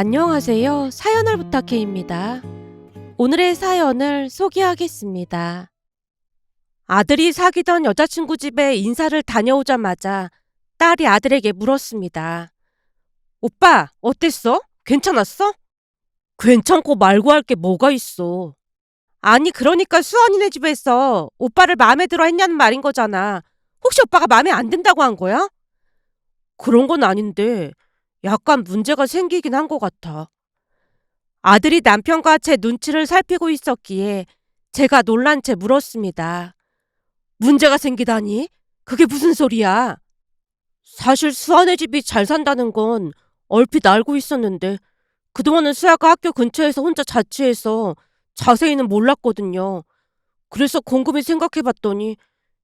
안녕하세요. 사연을 부탁해입니다. 오늘의 사연을 소개하겠습니다. 아들이 사귀던 여자친구 집에 인사를 다녀오자마자 딸이 아들에게 물었습니다. 오빠, 어땠어? 괜찮았어? 괜찮고 말고 할 게 뭐가 있어. 아니, 그러니까 수원이네 집에서 오빠를 마음에 들어 했냐는 말인 거잖아. 혹시 오빠가 마음에 안 든다고 한 거야? 그런 건 아닌데 약간 문제가 생기긴 한 것 같아. 아들이 남편과 제 눈치를 살피고 있었기에 제가 놀란 채 물었습니다. 문제가 생기다니? 그게 무슨 소리야? 사실 수아네 집이 잘 산다는 건 얼핏 알고 있었는데 그동안은 수아가 학교 근처에서 혼자 자취해서 자세히는 몰랐거든요. 그래서 곰곰이 생각해봤더니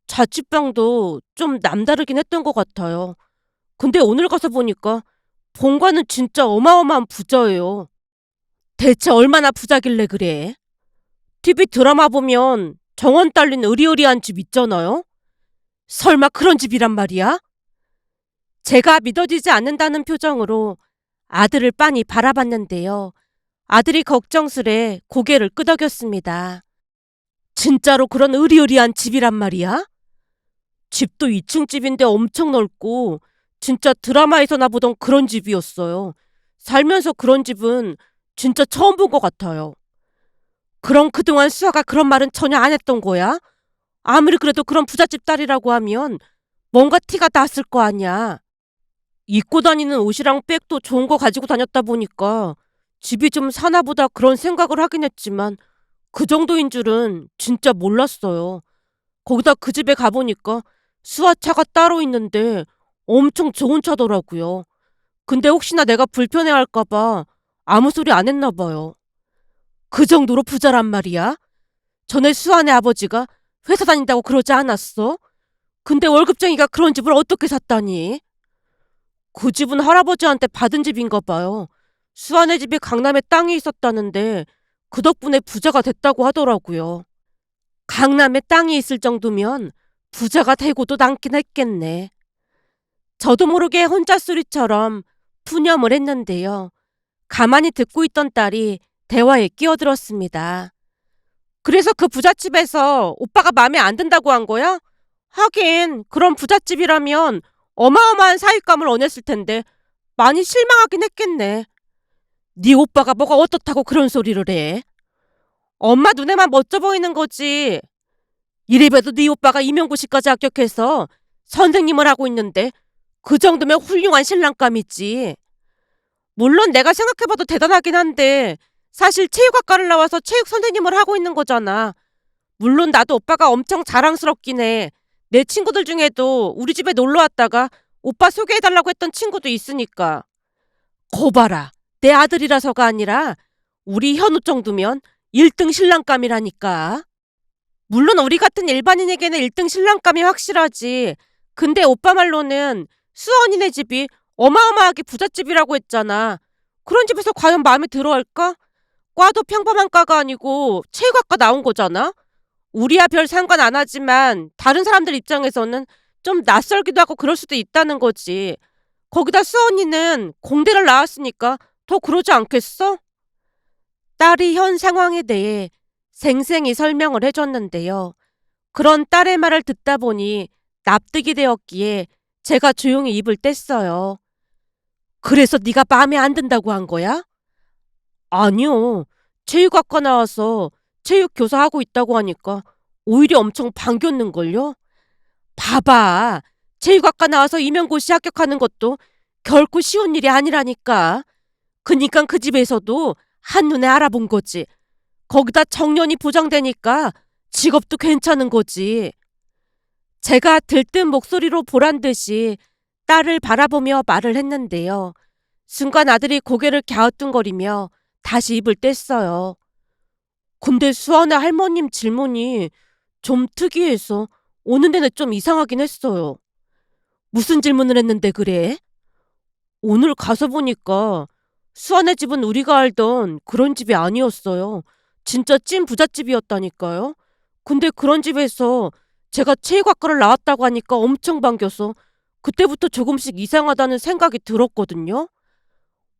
자취방도 좀 남다르긴 했던 것 같아요. 근데 오늘 가서 보니까 본관은 진짜 어마어마한 부자예요. 대체 얼마나 부자길래 그래? TV 드라마 보면 정원 딸린 으리으리한 집 있잖아요? 설마 그런 집이란 말이야? 제가 믿어지지 않는다는 표정으로 아들을 빤히 바라봤는데요. 아들이 걱정스레 고개를 끄덕였습니다. 진짜로 그런 으리으리한 집이란 말이야? 집도 2층 집인데 엄청 넓고 진짜 드라마에서나 보던 그런 집이었어요. 살면서 그런 집은 진짜 처음 본 것 같아요. 그럼 그동안 수아가 그런 말은 전혀 안 했던 거야? 아무리 그래도 그런 부잣집 딸이라고 하면 뭔가 티가 났을 거 아니야. 입고 다니는 옷이랑 백도 좋은 거 가지고 다녔다 보니까 집이 좀 사나 보다 그런 생각을 하긴 했지만 그 정도인 줄은 진짜 몰랐어요. 거기다 그 집에 가보니까 수아차가 따로 있는데 엄청 좋은 차더라고요. 근데 혹시나 내가 불편해할까 봐 아무 소리 안 했나 봐요. 그 정도로 부자란 말이야? 전에 수아네 아버지가 회사 다닌다고 그러지 않았어? 근데 월급쟁이가 그런 집을 어떻게 샀다니? 그 집은 할아버지한테 받은 집인가 봐요. 수아네 집이 강남에 땅이 있었다는데 그 덕분에 부자가 됐다고 하더라고요. 강남에 땅이 있을 정도면 부자가 되고도 남긴 했겠네. 저도 모르게 혼자 소리처럼 푸념을 했는데요. 가만히 듣고 있던 딸이 대화에 끼어들었습니다. 그래서 그 부잣집에서 오빠가 마음에 안 든다고 한 거야? 하긴 그런 부잣집이라면 어마어마한 사윗감을 원했을 텐데 많이 실망하긴 했겠네. 네 오빠가 뭐가 어떻다고 그런 소리를 해? 엄마 눈에만 멋져 보이는 거지. 이래봬도 네 오빠가 임용고시까지 합격해서 선생님을 하고 있는데 그 정도면 훌륭한 신랑감이지. 물론 내가 생각해봐도 대단하긴 한데 사실 체육학과를 나와서 체육 선생님을 하고 있는 거잖아. 물론 나도 오빠가 엄청 자랑스럽긴 해. 내 친구들 중에도 우리 집에 놀러 왔다가 오빠 소개해달라고 했던 친구도 있으니까. 거 봐라. 내 아들이라서가 아니라 우리 현우 정도면 1등 신랑감이라니까. 물론 우리 같은 일반인에게는 1등 신랑감이 확실하지. 근데 오빠 말로는 수원이네 집이 어마어마하게 부잣집이라고 했잖아. 그런 집에서 과연 마음에 들어할까? 과도 평범한 과가 아니고 체육학과 나온 거잖아. 우리야 별 상관 안 하지만 다른 사람들 입장에서는 좀 낯설기도 하고 그럴 수도 있다는 거지. 거기다 수언니는 공대를 나왔으니까 더 그러지 않겠어? 딸이 현 상황에 대해 생생히 설명을 해줬는데요. 그런 딸의 말을 듣다 보니 납득이 되었기에 제가 조용히 입을 뗐어요. 그래서 네가 마음에 안 든다고 한 거야? 아니요. 체육학과 나와서 체육교사 하고 있다고 하니까 오히려 엄청 반겼는걸요? 봐봐. 체육학과 나와서 임용고시 합격하는 것도 결코 쉬운 일이 아니라니까. 그니까 그 집에서도 한눈에 알아본 거지. 거기다 정년이 보장되니까 직업도 괜찮은 거지. 제가 들뜬 목소리로 보란 듯이 딸을 바라보며 말을 했는데요. 순간 아들이 고개를 갸우뚱거리며 다시 입을 뗐어요. 근데 수아네 할머님 질문이 좀 특이해서 오는 데는 좀 이상하긴 했어요. 무슨 질문을 했는데 그래? 오늘 가서 보니까 수아네 집은 우리가 알던 그런 집이 아니었어요. 진짜 찐 부잣집이었다니까요. 근데 그런 집에서 제가 체육학과를 나왔다고 하니까 엄청 반겨서 그때부터 조금씩 이상하다는 생각이 들었거든요.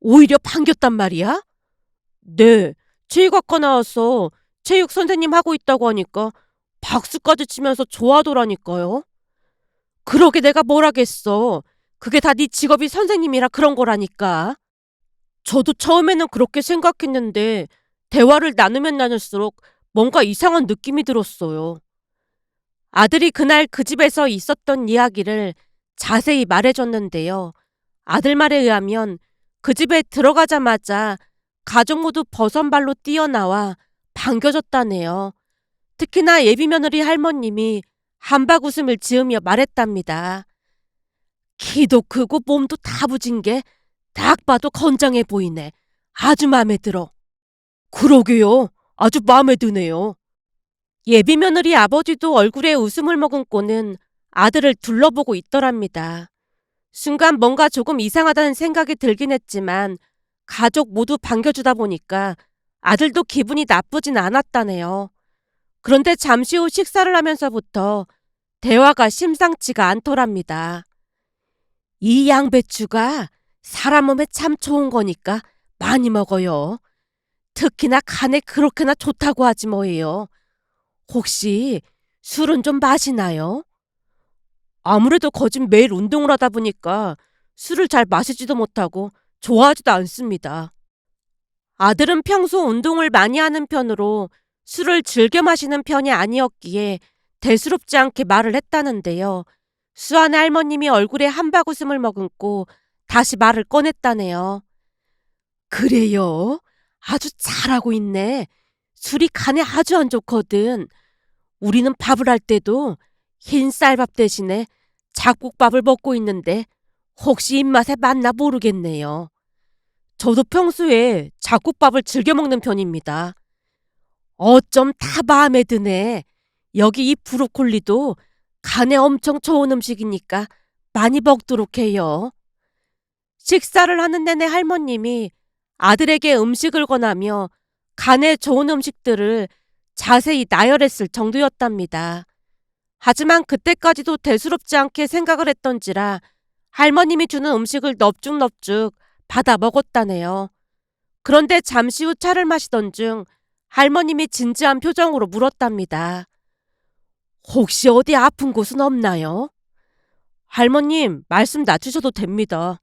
오히려 반겼단 말이야? 네, 체육학과 나와서 체육 선생님 하고 있다고 하니까 박수까지 치면서 좋아하더라니까요. 그러게 내가 뭘 하겠어. 그게 다 네 직업이 선생님이라 그런 거라니까. 저도 처음에는 그렇게 생각했는데 대화를 나누면 나눌수록 뭔가 이상한 느낌이 들었어요. 아들이 그날 그 집에서 있었던 이야기를 자세히 말해줬는데요. 아들 말에 의하면 그 집에 들어가자마자 가족 모두 버선발로 뛰어나와 반겨줬다네요. 특히나 예비며느리 할머님이 한박 웃음을 지으며 말했답니다. 키도 크고 몸도 다부진 게 딱 봐도 건장해 보이네. 아주 마음에 들어. 그러게요. 아주 마음에 드네요. 예비며느리 아버지도 얼굴에 웃음을 머금고는 아들을 둘러보고 있더랍니다. 순간 뭔가 조금 이상하다는 생각이 들긴 했지만 가족 모두 반겨주다 보니까 아들도 기분이 나쁘진 않았다네요. 그런데 잠시 후 식사를 하면서부터 대화가 심상치가 않더랍니다. 이 양배추가 사람 몸에 참 좋은 거니까 많이 먹어요. 특히나 간에 그렇게나 좋다고 하지 뭐예요. 혹시 술은 좀 마시나요? 아무래도 거진 매일 운동을 하다 보니까 술을 잘 마시지도 못하고 좋아하지도 않습니다. 아들은 평소 운동을 많이 하는 편으로 술을 즐겨 마시는 편이 아니었기에 대수롭지 않게 말을 했다는데요. 수아네 할머님이 얼굴에 한바구음을 머금고 다시 말을 꺼냈다네요. 그래요? 아주 잘하고 있네. 술이 간에 아주 안 좋거든. 우리는 밥을 할 때도 흰 쌀밥 대신에 잡곡밥을 먹고 있는데 혹시 입맛에 맞나 모르겠네요. 저도 평소에 잡곡밥을 즐겨 먹는 편입니다. 어쩜 다 마음에 드네. 여기 이 브로콜리도 간에 엄청 좋은 음식이니까 많이 먹도록 해요. 식사를 하는 내내 할머님이 아들에게 음식을 권하며 간에 좋은 음식들을 자세히 나열했을 정도였답니다. 하지만 그때까지도 대수롭지 않게 생각을 했던지라 할머님이 주는 음식을 넙죽넙죽 받아 먹었다네요. 그런데 잠시 후 차를 마시던 중 할머님이 진지한 표정으로 물었답니다. 혹시 어디 아픈 곳은 없나요? 할머님, 말씀 낮추셔도 됩니다.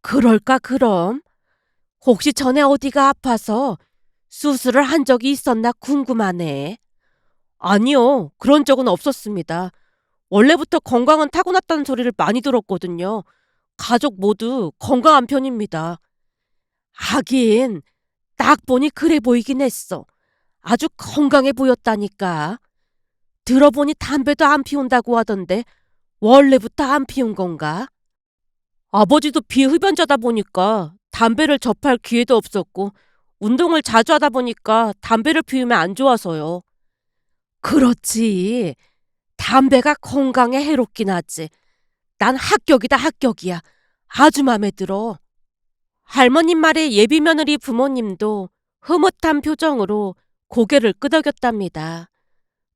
그럴까 그럼? 혹시 전에 어디가 아파서 수술을 한 적이 있었나 궁금하네. 아니요, 그런 적은 없었습니다. 원래부터 건강은 타고났다는 소리를 많이 들었거든요. 가족 모두 건강한 편입니다. 하긴, 딱 보니 그래 보이긴 했어. 아주 건강해 보였다니까. 들어보니 담배도 안 피운다고 하던데 원래부터 안 피운 건가? 아버지도 비흡연자다 보니까 담배를 접할 기회도 없었고 운동을 자주 하다 보니까 담배를 피우면 안 좋아서요. 그렇지. 담배가 건강에 해롭긴 하지. 난 합격이다 합격이야. 아주 마음에 들어. 할머님 말에 예비며느리 부모님도 흐뭇한 표정으로 고개를 끄덕였답니다.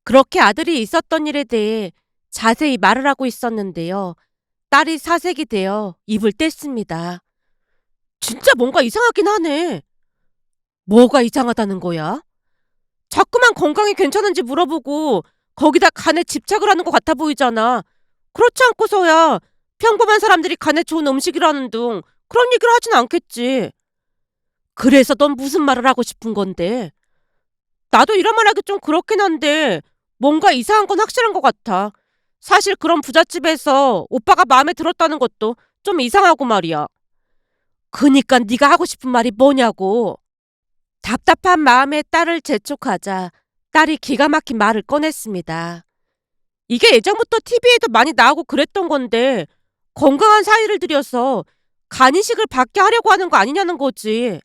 그렇게 아들이 있었던 일에 대해 자세히 말을 하고 있었는데요. 딸이 사색이 되어 입을 뗐습니다. 진짜 뭔가 이상하긴 하네. 뭐가 이상하다는 거야? 자꾸만 건강이 괜찮은지 물어보고 거기다 간에 집착을 하는 것 같아 보이잖아. 그렇지 않고서야 평범한 사람들이 간에 좋은 음식이라는 둥 그런 얘기를 하진 않겠지. 그래서 넌 무슨 말을 하고 싶은 건데? 나도 이런 말 하기 좀 그렇긴 한데 뭔가 이상한 건 확실한 것 같아. 사실 그런 부잣집에서 오빠가 마음에 들었다는 것도 좀 이상하고 말이야. 그니까 네가 하고 싶은 말이 뭐냐고. 답답한 마음에 딸을 재촉하자 딸이 기가 막힌 말을 꺼냈습니다. 이게 예전부터 TV에도 많이 나오고 그랬던 건데 건강한 사이를 들여서 간이식을 받게 하려고 하는 거 아니냐는 거지.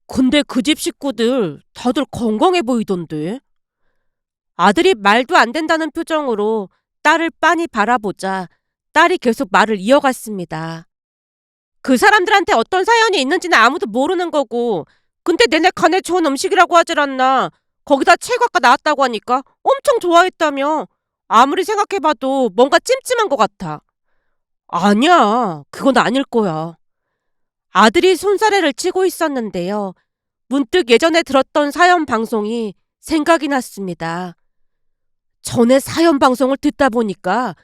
근데 그 집 식구들 다들 건강해 보이던데. 아들이 말도 안 된다는 표정으로 딸을 빤히 바라보자 딸이 계속 말을 이어갔습니다. 그 사람들한테 어떤 사연이 있는지는 아무도 모르는 거고 근데 내내 간에 좋은 음식이라고 하질 않나. 거기다 체육학과 나왔다고 하니까 엄청 좋아했다며. 아무리 생각해봐도 뭔가 찜찜한 것 같아. 아니야. 그건 아닐 거야. 아들이 손사래를 치고 있었는데요. 문득 예전에 들었던 사연 방송이 생각이 났습니다. 전에 사연 방송을 듣다 보니까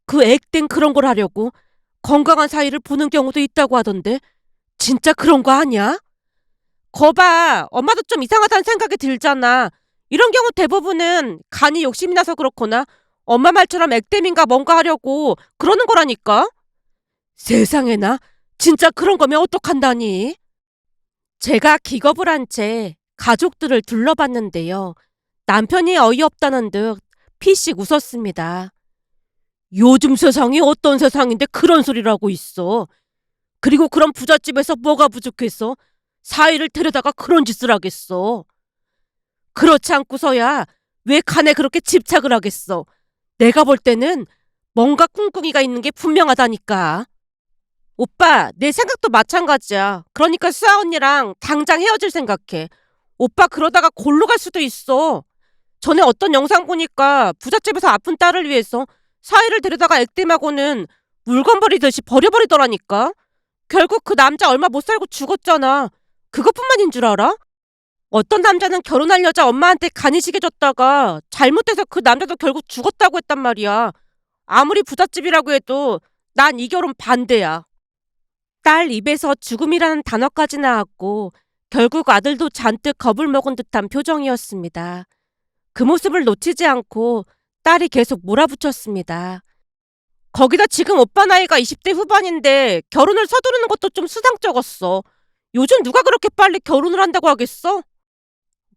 그 액된 그런 걸 하려고 건강한 사이를 보는 경우도 있다고 하던데 진짜 그런 거 아니야? 거봐, 엄마도 좀 이상하다는 생각이 들잖아. 이런 경우 대부분은 간이 욕심이 나서 그렇거나 엄마 말처럼 액땜인가 뭔가 하려고 그러는 거라니까. 세상에나, 진짜 그런 거면 어떡한다니? 제가 기겁을 한 채 가족들을 둘러봤는데요. 남편이 어이없다는 듯 피식 웃었습니다. 요즘 세상이 어떤 세상인데 그런 소리를 하고 있어. 그리고 그런 부잣집에서 뭐가 부족해서 사위를 데려다가 그런 짓을 하겠어. 그렇지 않고서야 왜 간에 그렇게 집착을 하겠어. 내가 볼 때는 뭔가 꿍꿍이가 있는 게 분명하다니까. 오빠, 내 생각도 마찬가지야. 그러니까 수아 언니랑 당장 헤어질 생각해. 오빠 그러다가 골로 갈 수도 있어. 전에 어떤 영상 보니까 부잣집에서 아픈 딸을 위해서 사위를 데려다가 액땜하고는 물건 버리듯이 버려버리더라니까. 결국 그 남자 얼마 못 살고 죽었잖아. 그것뿐만인 줄 알아? 어떤 남자는 결혼할 여자 엄마한테 간이시게 줬다가 잘못해서 그 남자도 결국 죽었다고 했단 말이야. 아무리 부잣집이라고 해도 난 이 결혼 반대야. 딸 입에서 죽음이라는 단어까지 나왔고 결국 아들도 잔뜩 겁을 먹은 듯한 표정이었습니다. 그 모습을 놓치지 않고 딸이 계속 몰아붙였습니다. 거기다 지금 오빠 나이가 20대 후반인데 결혼을 서두르는 것도 좀 수상쩍었어. 요즘 누가 그렇게 빨리 결혼을 한다고 하겠어?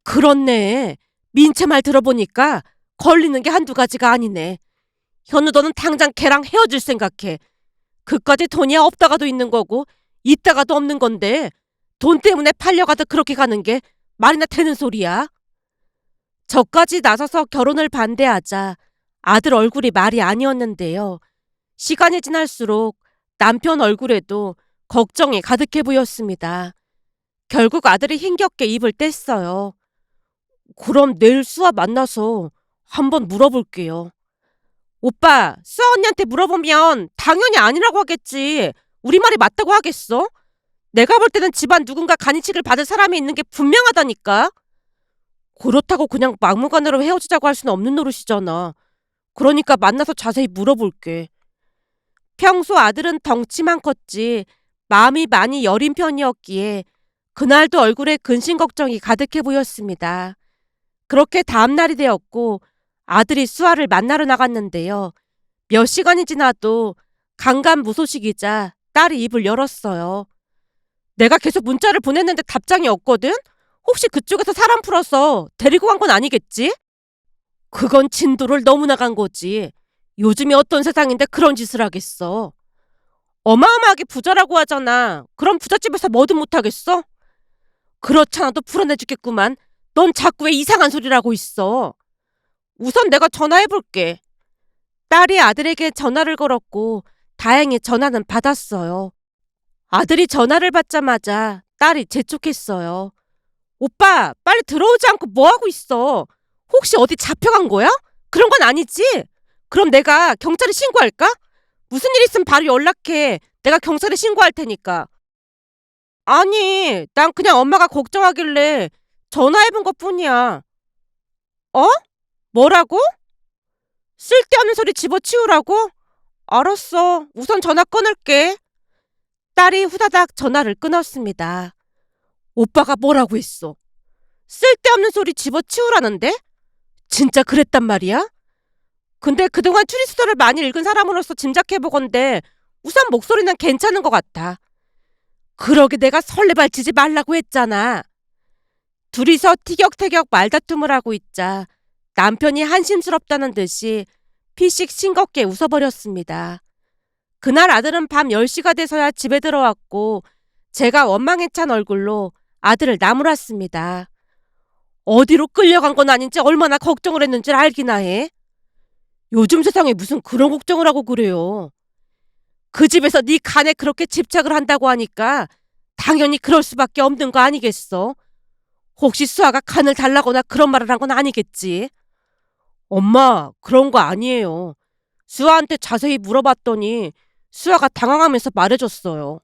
그렇네. 민채 말 들어보니까 걸리는 게 한두 가지가 아니네. 현우 너는 당장 걔랑 헤어질 생각해. 그까지 돈이 없다가도 있는 거고 있다가도 없는 건데 돈 때문에 팔려가도 그렇게 가는 게 말이나 되는 소리야. 저까지 나서서 결혼을 반대하자 아들 얼굴이 말이 아니었는데요. 시간이 지날수록 남편 얼굴에도 걱정이 가득해 보였습니다. 결국 아들이 힘겹게 입을 뗐어요. 그럼 내일 수아 만나서 한번 물어볼게요. 오빠, 수아 언니한테 물어보면 당연히 아니라고 하겠지. 우리 말이 맞다고 하겠어? 내가 볼 때는 집안 누군가 간이식을 받을 사람이 있는 게 분명하다니까. 그렇다고 그냥 막무가내로 헤어지자고 할 수는 없는 노릇이잖아. 그러니까 만나서 자세히 물어볼게. 평소 아들은 덩치만 컸지 마음이 많이 여린 편이었기에 그날도 얼굴에 근심 걱정이 가득해 보였습니다. 그렇게 다음날이 되었고 아들이 수아를 만나러 나갔는데요. 몇 시간이 지나도 강간무소식이자 딸이 입을 열었어요. 내가 계속 문자를 보냈는데 답장이 없거든? 혹시 그쪽에서 사람 풀어서 데리고 간 건 아니겠지? 그건 진도를 너무 나간 거지. 요즘이 어떤 세상인데 그런 짓을 하겠어. 어마어마하게 부자라고 하잖아. 그럼 부잣집에서 뭐든 못하겠어? 그렇잖아도 불안해 죽겠구만. 넌 자꾸 왜 이상한 소리를 하고 있어. 우선 내가 전화해볼게. 딸이 아들에게 전화를 걸었고 다행히 전화는 받았어요. 아들이 전화를 받자마자 딸이 재촉했어요. 오빠, 빨리 들어오지 않고 뭐하고 있어? 혹시 어디 잡혀간 거야? 그런 건 아니지? 그럼 내가 경찰에 신고할까? 무슨 일 있으면 바로 연락해. 내가 경찰에 신고할 테니까. 아니, 난 그냥 엄마가 걱정하길래 전화해본 것뿐이야. 어? 뭐라고? 쓸데없는 소리 집어치우라고? 알았어. 우선 전화 끊을게. 딸이 후다닥 전화를 끊었습니다. 오빠가 뭐라고 했어? 쓸데없는 소리 집어치우라는데? 진짜 그랬단 말이야? 근데 그동안 추리소설을 많이 읽은 사람으로서 짐작해보건대 우선 목소리는 괜찮은 것 같아. 그러게 내가 설레발치지 말라고 했잖아. 둘이서 티격태격 말다툼을 하고 있자 남편이 한심스럽다는 듯이 피식 싱겁게 웃어버렸습니다. 그날 아들은 밤 10시가 돼서야 집에 들어왔고 제가 원망에 찬 얼굴로 아들을 나무랐습니다. 어디로 끌려간 건 아닌지 얼마나 걱정을 했는지 알기나 해. 요즘 세상에 무슨 그런 걱정을 하고 그래요. 그 집에서 네 간에 그렇게 집착을 한다고 하니까 당연히 그럴 수밖에 없는 거 아니겠어? 혹시 수아가 간을 달라거나 그런 말을 한 건 아니겠지? 엄마, 그런 거 아니에요. 수아한테 자세히 물어봤더니 수아가 당황하면서 말해줬어요.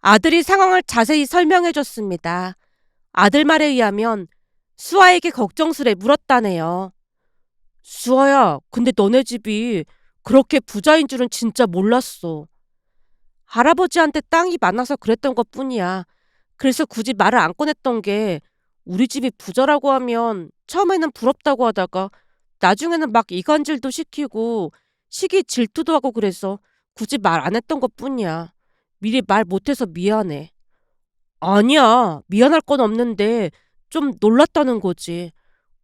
아들이 상황을 자세히 설명해 줬습니다. 아들 말에 의하면 수아에게 걱정스레 물었다네요. 수아야, 근데 너네 집이 그렇게 부자인 줄은 진짜 몰랐어. 할아버지한테 땅이 많아서 그랬던 것뿐이야. 그래서 굳이 말을 안 꺼냈던 게 우리 집이 부자라고 하면 처음에는 부럽다고 하다가 나중에는 막 이간질도 시키고 시기 질투도 하고 그래서 굳이 말 안 했던 것뿐이야. 미리 말 못해서 미안해. 아니야. 미안할 건 없는데 좀 놀랐다는 거지.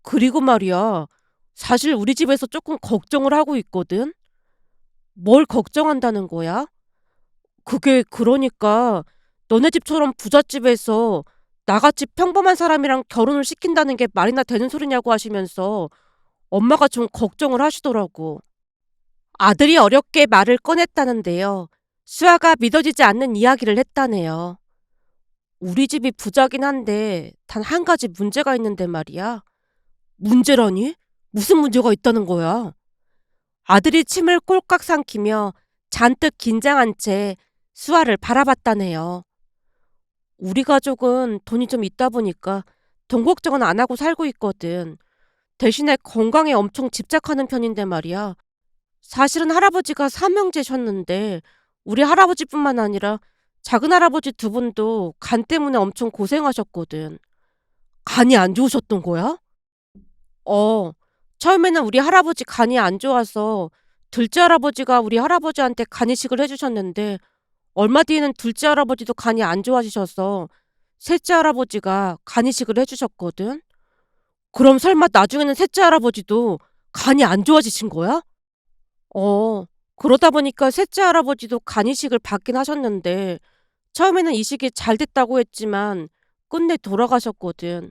그리고 말이야. 사실 우리 집에서 조금 걱정을 하고 있거든. 뭘 걱정한다는 거야? 그게 그러니까 너네 집처럼 부잣집에서 나같이 평범한 사람이랑 결혼을 시킨다는 게 말이나 되는 소리냐고 하시면서 엄마가 좀 걱정을 하시더라고. 아들이 어렵게 말을 꺼냈다는데요. 수아가 믿어지지 않는 이야기를 했다네요. 우리 집이 부자긴 한데 단 한 가지 문제가 있는데 말이야. 문제라니? 무슨 문제가 있다는 거야? 아들이 침을 꼴깍 삼키며 잔뜩 긴장한 채 수아를 바라봤다네요. 우리 가족은 돈이 좀 있다 보니까 돈 걱정은 안 하고 살고 있거든. 대신에 건강에 엄청 집착하는 편인데 말이야. 사실은 할아버지가 삼형제셨는데 우리 할아버지뿐만 아니라 작은 할아버지 두 분도 간 때문에 엄청 고생하셨거든. 간이 안 좋으셨던 거야? 어, 처음에는 우리 할아버지 간이 안 좋아서 둘째 할아버지가 우리 할아버지한테 간이식을 해주셨는데 얼마 뒤에는 둘째 할아버지도 간이 안 좋아지셔서 셋째 할아버지가 간이식을 해주셨거든. 그럼 설마 나중에는 셋째 할아버지도 간이 안 좋아지신 거야? 어, 그러다 보니까 셋째 할아버지도 간이식을 받긴 하셨는데 처음에는 이식이 잘 됐다고 했지만 끝내 돌아가셨거든.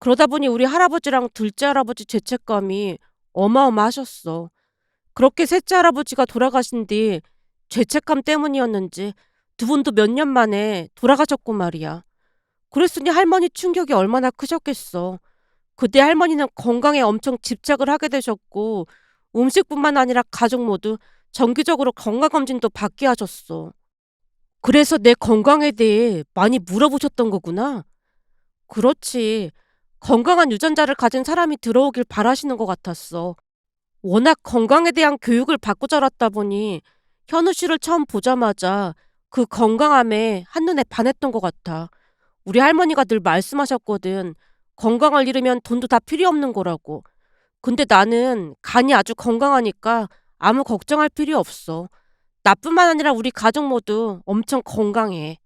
그러다 보니 우리 할아버지랑 둘째 할아버지 죄책감이 어마어마하셨어. 그렇게 셋째 할아버지가 돌아가신 뒤 죄책감 때문이었는지 두 분도 몇 년 만에 돌아가셨고 말이야. 그랬으니 할머니 충격이 얼마나 크셨겠어. 그때 할머니는 건강에 엄청 집착을 하게 되셨고 음식뿐만 아니라 가족 모두 정기적으로 건강검진도 받게 하셨어. 그래서 내 건강에 대해 많이 물어보셨던 거구나. 그렇지. 건강한 유전자를 가진 사람이 들어오길 바라시는 것 같았어. 워낙 건강에 대한 교육을 받고 자랐다 보니 현우 씨를 처음 보자마자 그 건강함에 한눈에 반했던 것 같아. 우리 할머니가 늘 말씀하셨거든. 건강을 잃으면 돈도 다 필요 없는 거라고. 근데 나는 간이 아주 건강하니까 아무 걱정할 필요 없어. 나뿐만 아니라 우리 가족 모두 엄청 건강해.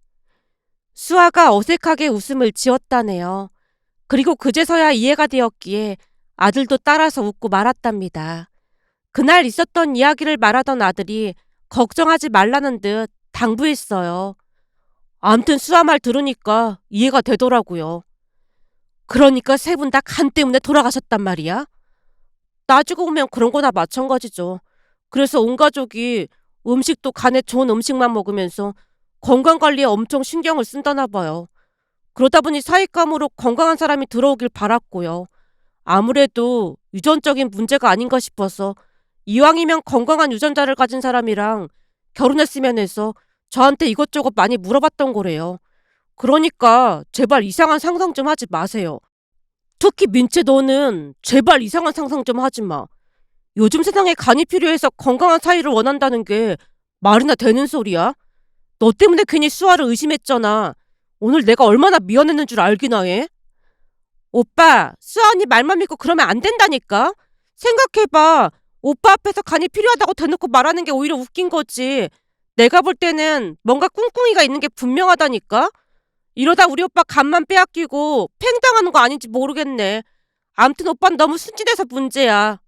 수아가 어색하게 웃음을 지었다네요. 그리고 그제서야 이해가 되었기에 아들도 따라서 웃고 말았답니다. 그날 있었던 이야기를 말하던 아들이 걱정하지 말라는 듯 당부했어요. 암튼 수아 말 들으니까 이해가 되더라고요. 그러니까 세 분 다 간 때문에 돌아가셨단 말이야? 따지고 보면 그런 거나 마찬가지죠. 그래서 온 가족이 음식도 간에 좋은 음식만 먹으면서 건강관리에 엄청 신경을 쓴다나 봐요. 그러다 보니 사익감으로 건강한 사람이 들어오길 바랐고요. 아무래도 유전적인 문제가 아닌가 싶어서 이왕이면 건강한 유전자를 가진 사람이랑 결혼했으면 해서 저한테 이것저것 많이 물어봤던 거래요. 그러니까 제발 이상한 상상 좀 하지 마세요. 특히 민채 너는 제발 이상한 상상 좀 하지 마. 요즘 세상에 간이 필요해서 건강한 사이를 원한다는 게 말이나 되는 소리야? 너 때문에 괜히 수아를 의심했잖아. 오늘 내가 얼마나 미안했는 줄 알기나 해? 오빠, 수아 언니 말만 믿고 그러면 안 된다니까? 생각해봐. 오빠 앞에서 간이 필요하다고 대놓고 말하는 게 오히려 웃긴 거지. 내가 볼 때는 뭔가 꿍꿍이가 있는 게 분명하다니까? 이러다 우리 오빠 간만 빼앗기고 팽당하는 거 아닌지 모르겠네. 암튼 오빠는 너무 순진해서 문제야.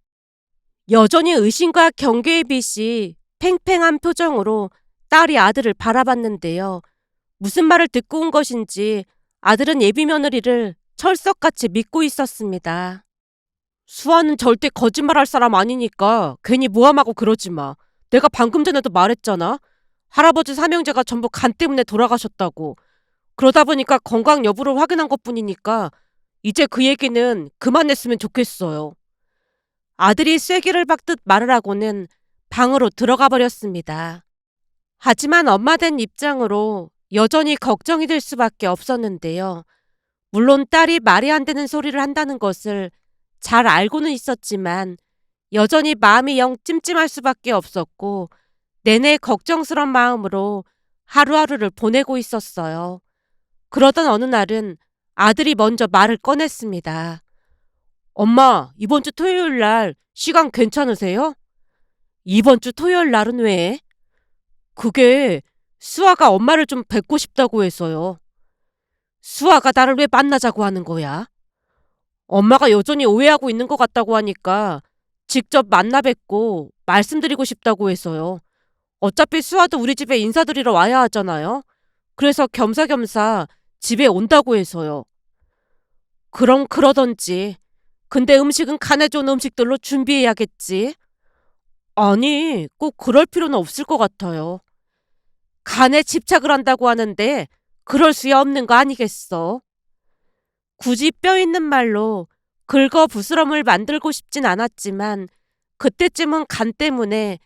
여전히 의심과 경계의 빛이 팽팽한 표정으로 딸이 아들을 바라봤는데요. 무슨 말을 듣고 온 것인지 아들은 예비 며느리를 철석같이 믿고 있었습니다. 수아는 절대 거짓말할 사람 아니니까 괜히 모함하고 그러지 마. 내가 방금 전에도 말했잖아. 할아버지 삼형제가 전부 간 때문에 돌아가셨다고. 그러다 보니까 건강 여부를 확인한 것뿐이니까 이제 그 얘기는 그만했으면 좋겠어요. 아들이 쐐기를 박듯 말을 하고는 방으로 들어가 버렸습니다. 하지만 엄마 된 입장으로 여전히 걱정이 될 수밖에 없었는데요. 물론 딸이 말이 안 되는 소리를 한다는 것을 잘 알고는 있었지만 여전히 마음이 영 찜찜할 수밖에 없었고 내내 걱정스런 마음으로 하루하루를 보내고 있었어요. 그러던 어느 날은 아들이 먼저 말을 꺼냈습니다. 엄마, 이번 주 토요일 날 시간 괜찮으세요? 이번 주 토요일 날은 왜? 그게 수아가 엄마를 좀 뵙고 싶다고 해서요. 수아가 나를 왜 만나자고 하는 거야? 엄마가 여전히 오해하고 있는 것 같다고 하니까 직접 만나 뵙고 말씀드리고 싶다고 해서요. 어차피 수아도 우리 집에 인사드리러 와야 하잖아요. 그래서 겸사겸사 집에 온다고 해서요. 그럼 그러던지. 근데 음식은 간에 좋은 음식들로 준비해야겠지. 아니, 꼭 그럴 필요는 없을 것 같아요. 간에 집착을 한다고 하는데 그럴 수야 없는 거 아니겠어? 굳이 뼈 있는 말로 긁어부스럼을 만들고 싶진 않았지만 그때쯤은 간 때문에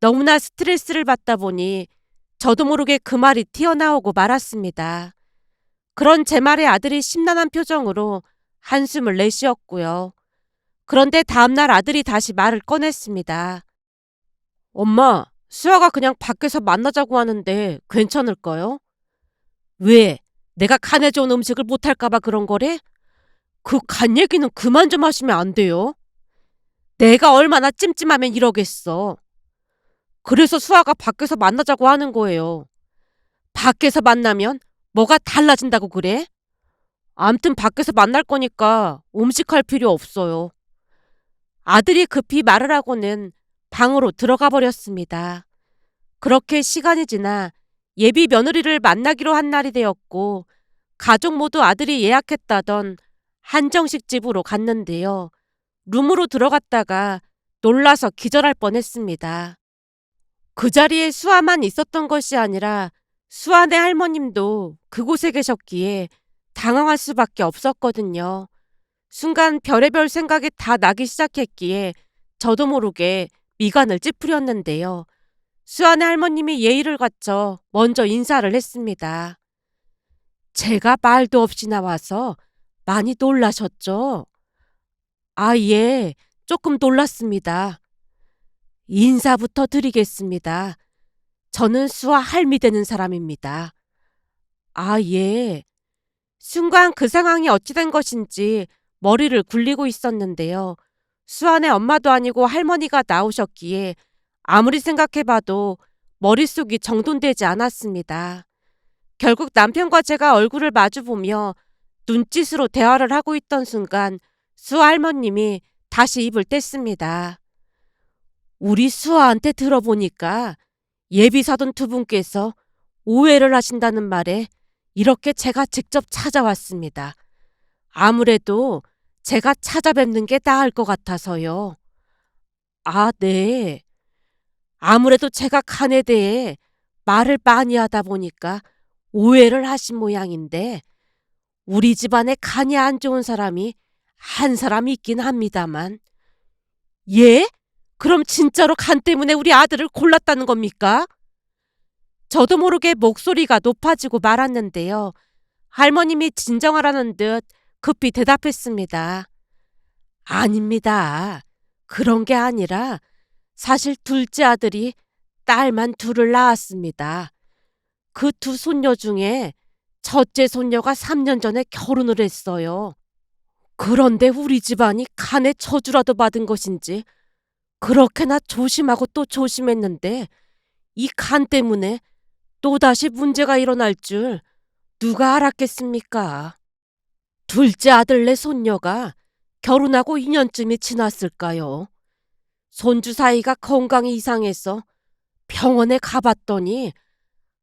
너무나 스트레스를 받다 보니 저도 모르게 그 말이 튀어나오고 말았습니다. 그런 제 말에 아들이 심란한 표정으로 한숨을 내쉬었고요. 그런데 다음날 아들이 다시 말을 꺼냈습니다. 엄마, 수아가 그냥 밖에서 만나자고 하는데 괜찮을까요? 왜? 내가 간에 좋은 음식을 못할까봐 그런 거래? 그 간 얘기는 그만 좀 하시면 안 돼요? 내가 얼마나 찜찜하면 이러겠어. 그래서 수아가 밖에서 만나자고 하는 거예요. 밖에서 만나면 뭐가 달라진다고 그래? 암튼 밖에서 만날 거니까 음식할 필요 없어요. 아들이 급히 말을 하고는 방으로 들어가 버렸습니다. 그렇게 시간이 지나 예비 며느리를 만나기로 한 날이 되었고 가족 모두 아들이 예약했다던 한정식 집으로 갔는데요. 룸으로 들어갔다가 놀라서 기절할 뻔했습니다. 그 자리에 수아만 있었던 것이 아니라 수아네 할머님도 그곳에 계셨기에 당황할 수밖에 없었거든요. 순간 별의별 생각이 다 나기 시작했기에 저도 모르게 미간을 찌푸렸는데요. 수아네 할머님이 예의를 갖춰 먼저 인사를 했습니다. 제가 말도 없이 나와서 많이 놀라셨죠? 아, 예, 조금 놀랐습니다. 인사부터 드리겠습니다. 저는 수아 할미 되는 사람입니다. 아, 예. 순간 그 상황이 어찌된 것인지 머리를 굴리고 있었는데요. 수아네 엄마도 아니고 할머니가 나오셨기에 아무리 생각해봐도 머릿속이 정돈되지 않았습니다. 결국 남편과 제가 얼굴을 마주보며 눈짓으로 대화를 하고 있던 순간 수아 할머님이 다시 입을 뗐습니다. 우리 수아한테 들어보니까 예비사돈 두 분께서 오해를 하신다는 말에 이렇게 제가 직접 찾아왔습니다. 아무래도 제가 찾아뵙는 게 나을 것 같아서요. 아, 네. 아무래도 제가 간에 대해 말을 많이 하다 보니까 오해를 하신 모양인데 우리 집안에 간이 안 좋은 사람이 한 사람 있긴 합니다만. 예? 그럼 진짜로 간 때문에 우리 아들을 골랐다는 겁니까? 저도 모르게 목소리가 높아지고 말았는데요. 할머님이 진정하라는 듯 급히 대답했습니다. 아닙니다. 그런 게 아니라 사실 둘째 아들이 딸만 둘을 낳았습니다. 그 두 손녀 중에 첫째 손녀가 3년 전에 결혼을 했어요. 그런데 우리 집안이 간의 저주라도 받은 것인지 그렇게나 조심하고 또 조심했는데 이 간 때문에 또다시 문제가 일어날 줄 누가 알았겠습니까? 둘째 아들네 손녀가 결혼하고 2년쯤이 지났을까요? 손주 사이가 건강이 이상해서 병원에 가봤더니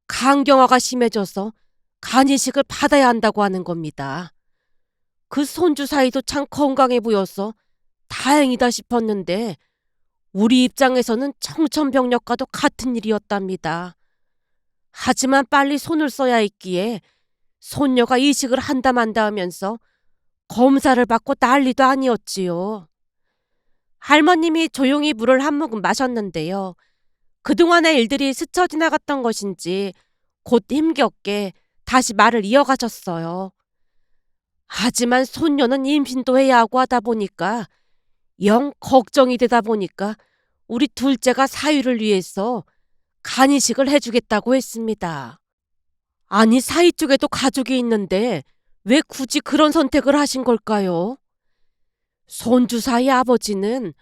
간경화가 심해져서 간이식을 받아야 한다고 하는 겁니다. 그 손주 사이도 참 건강해 보여서 다행이다 싶었는데 우리 입장에서는 청천벽력과도 같은 일이었답니다. 하지만 빨리 손을 써야 했기에 손녀가 이식을 한다 만다 하면서 검사를 받고 난리도 아니었지요. 할머님이 조용히 물을 한 모금 마셨는데요. 그동안의 일들이 스쳐 지나갔던 것인지 곧 힘겹게 다시 말을 이어가셨어요. 하지만 손녀는 임신도 해야 하고 하다 보니까 영 걱정이 되다 보니까 우리 둘째가 사위를 위해서 간이식을 해주겠다고 했습니다. 아니, 사위 쪽에도 가족이 있는데 왜 굳이 그런 선택을 하신 걸까요? 손주 사위 아버지는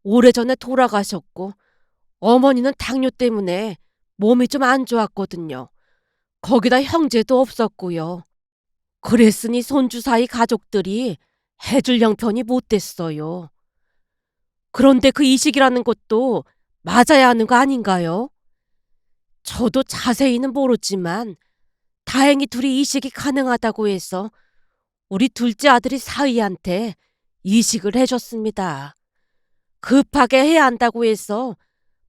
오래전에 돌아가셨고 어머니는 당뇨 때문에 몸이 좀 안 좋았거든요. 거기다 형제도 없었고요. 그랬으니 손주 사이 가족들이 해줄 형편이 못 됐어요. 그런데 그 이식이라는 것도 맞아야 하는 거 아닌가요? 저도 자세히는 모르지만 다행히 둘이 이식이 가능하다고 해서 우리 둘째 아들이 사위한테 이식을 해줬습니다. 급하게 해야 한다고 해서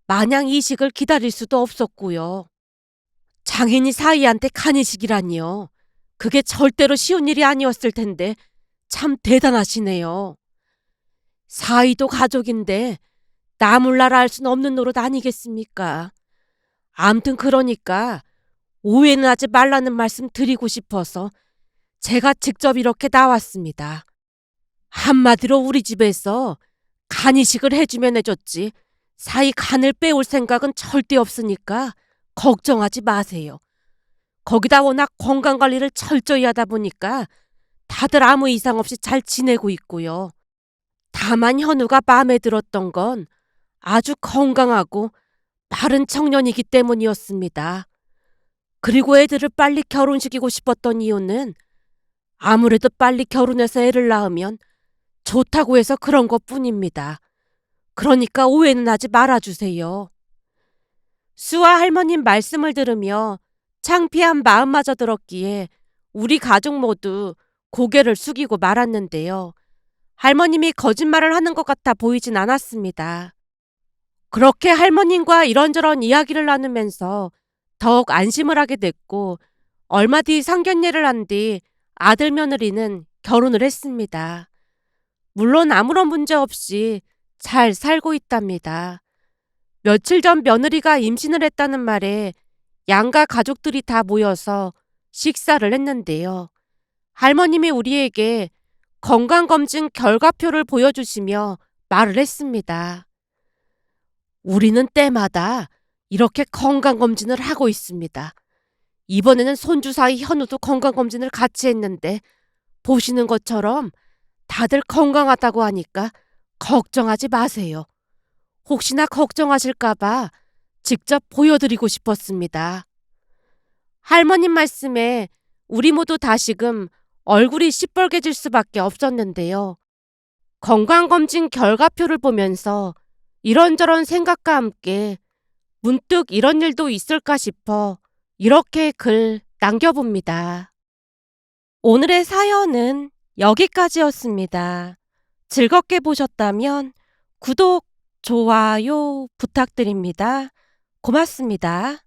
마냥 이식을 기다릴 수도 없었고요. 장인이 사위한테 간이식이라니요. 그게 절대로 쉬운 일이 아니었을 텐데 참 대단하시네요. 사위도 가족인데 나 몰라라 할 순 없는 노릇 아니겠습니까? 암튼 그러니까 오해는 하지 말라는 말씀 드리고 싶어서 제가 직접 이렇게 나왔습니다. 한마디로 우리 집에서 간이식을 해주면 해줬지 사위 간을 빼올 생각은 절대 없으니까 걱정하지 마세요. 거기다 워낙 건강관리를 철저히 하다 보니까 다들 아무 이상 없이 잘 지내고 있고요. 다만 현우가 마음에 들었던 건 아주 건강하고 바른 청년이기 때문이었습니다. 그리고 애들을 빨리 결혼시키고 싶었던 이유는 아무래도 빨리 결혼해서 애를 낳으면 좋다고 해서 그런 것뿐입니다. 그러니까 오해는 하지 말아주세요. 수아 할머님 말씀을 들으며 창피한 마음마저 들었기에 우리 가족 모두 고개를 숙이고 말았는데요. 할머님이 거짓말을 하는 것 같아 보이진 않았습니다. 그렇게 할머님과 이런저런 이야기를 나누면서 더욱 안심을 하게 됐고 얼마 뒤 상견례를 한 뒤 아들 며느리는 결혼을 했습니다. 물론 아무런 문제 없이 잘 살고 있답니다. 며칠 전 며느리가 임신을 했다는 말에 양가 가족들이 다 모여서 식사를 했는데요. 할머님이 우리에게 건강검진 결과표를 보여주시며 말을 했습니다. 우리는 때마다 이렇게 건강검진을 하고 있습니다. 이번에는 손주 사이 현우도 건강검진을 같이 했는데 보시는 것처럼 다들 건강하다고 하니까 걱정하지 마세요. 혹시나 걱정하실까봐 직접 보여드리고 싶었습니다. 할머님 말씀에 우리 모두 다시금 얼굴이 시뻘개질 수밖에 없었는데요. 건강검진 결과표를 보면서 이런저런 생각과 함께 문득 이런 일도 있을까 싶어 이렇게 글 남겨봅니다. 오늘의 사연은 여기까지였습니다. 즐겁게 보셨다면 구독, 좋아요 부탁드립니다. 고맙습니다.